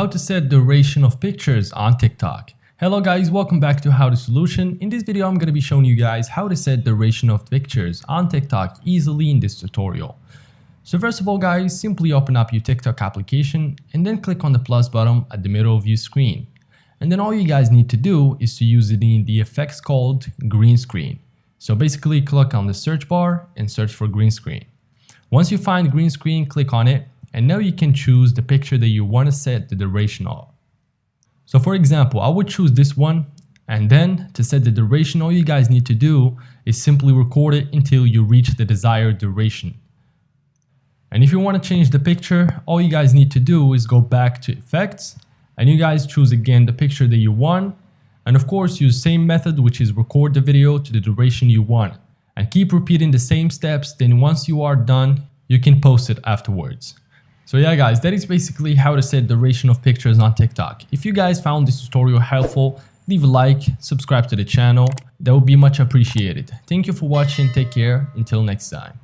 how to set duration of pictures on TikTok. Hello guys, welcome back to How to Solution. In this video I'm going to be showing you guys how to set duration of pictures on TikTok easily in this tutorial. So first of all guys, simply open up your TikTok application and then click on the plus button at the middle of your screen. And then all you guys need to do is to use it in the effects called green screen. So basically click on the search bar and search for green screen. Once you find green screen, click on it, and now you can choose the picture that you want to set the duration of. So for example, I would choose this one, and then to set the duration, all you guys need to do is simply record it until you reach the desired duration. And if you want to change the picture, all you guys need to do is go back to effects, and you guys choose again the picture that you want, and of course use same method, which is record the video to the duration you want, and keep repeating the same steps. Then once you are done, you can post it afterwards. So yeah guys, that is basically how to set duration of pictures on TikTok. If you guys found this tutorial helpful, leave a like, subscribe to the channel. That would be much appreciated. Thank you for watching, take care, until next time.